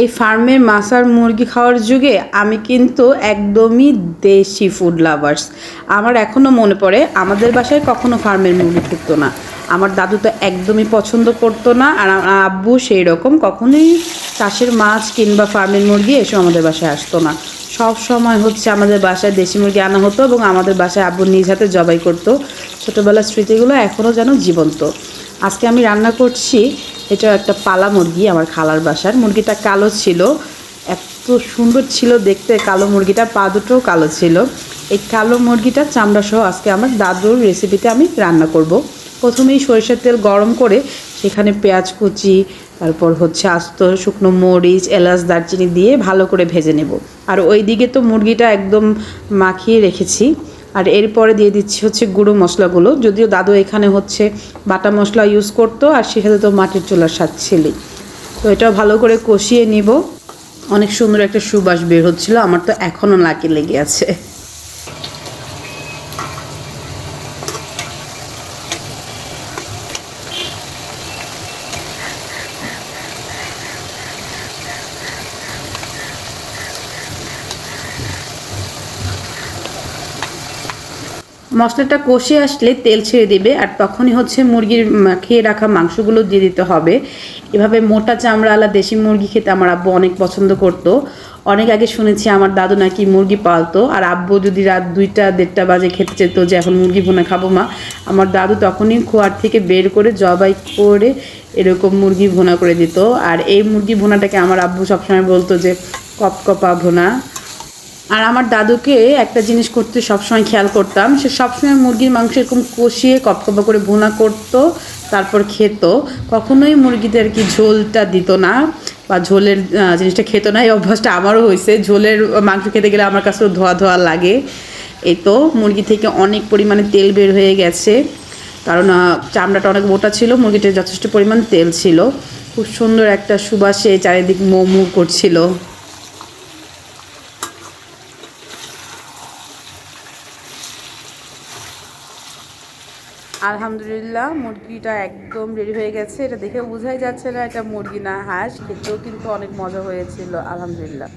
এই ফার্মের মাছ আর মুরগি খাওয়ার যুগে আমি কিন্তু একদমই দেশি ফুড লাভার্স। আমার এখনও মনে পড়ে আমাদের বাসায় কখনো ফার্মের মুরগি থাকতো না। আমার দাদু তো একদমই পছন্দ করতো না, আর আব্বু সেই রকম কখনোই চাষের মাছ কিংবা ফার্মের মুরগি এসব আমাদের বাসায় আসতো না। সব সময় হচ্ছে আমাদের বাসায় দেশি মুরগি আনা হতো এবং আমাদের বাসায় আব্বু নিজ হাতে জবাই করতো। ছোটোবেলার স্মৃতিগুলো এখনও যেন জীবন্ত। আজকে আমি রান্না করছি, এটা একটা পালা মুরগি আমার খালার বাসার। মুরগিটা কালো ছিল, এত সুন্দর ছিল দেখতে কালো মুরগিটা, পা দুটোও কালো ছিল। এই কালো মুরগিটার চামড়া সহ আজকে আমার দাদুর রেসিপিতে আমি রান্না করব। প্রথমেই সরিষার তেল গরম করে সেখানে পেঁয়াজ কুচি, তারপর হচ্ছে আস্ত শুকনো মরিচ, এলাচ, দারচিনি দিয়ে ভালো করে ভেজে নেব। আর ওই দিকে তো মুরগিটা একদম মাখিয়ে রেখেছি। আর এরপরে দিয়ে দিচ্ছি হচ্ছে গুঁড়ো মশলাগুলো, যদিও দাদু এখানে হচ্ছে বাটা মশলা ইউজ করতো, আর সেখানে তো মাটির চুলার স্বাদ ছিলই। তো এটা ভালো করে কষিয়ে নিব। অনেক সুন্দর একটা সুবাস বের হচ্ছিল, আমার তো এখনও নাকে লেগে আছে। মশলাটা কষে আসলে তেল ছেড়ে দিবে, আর তখনই হচ্ছে মুরগির মাখিয়ে রাখা মাংসগুলো দিয়ে দিতে হবে। এভাবে মোটা চামড়াওয়ালা দেশি মুরগি খেতে আমার আব্বু অনেক পছন্দ করতো। অনেক আগে শুনেছি আমার দাদু নাকি মুরগি পালতো, আর আব্বু যদি রাত 2টা 1:30 বাজে খেতে চেত যে এখন মুরগি ভুনা খাবো মা, আমার দাদু তখনই খোয়ার থেকে বের করে জবাই করে এরকম মুরগি ভুনা করে দিত। আর এই মুরগি ভুনাটাকে আমার আব্বু সবসময় বলতো যে কপকপা ভুনা। আর আমার দাদুকে একটা জিনিস করতে সবসময় খেয়াল করতাম, সে সবসময় মুরগির মাংস এরকম কষিয়ে কপকপা করে ভুনা করতো, তারপর খেত। কখনোই মুরগিদের কি ঝোলটা দিত না বা ঝোলের জিনিসটা খেত না। এই অভ্যাসটা আমারও হয়েছে, ঝোলের মাংস খেতে গেলে আমার কাছেও ধোয়া ধোয়া লাগে। এই তো মুরগি থেকে অনেক পরিমাণে তেল বের হয়ে গেছে, কারণ চামড়াটা অনেক মোটা ছিল, মুরগিটার যথেষ্ট পরিমাণ তেল ছিল। খুব সুন্দর একটা সুবাসে চারিদিক মোমো করছিল। আলহামদুলিল্লাহ মুরগিটা একদম রেডি হয়ে গেছে। এটা দেখে বোঝাই যাচ্ছে না এটা মুরগি না হাঁস, খেতেও কিন্তু অনেক মজা হয়েছিল আলহামদুলিল্লাহ।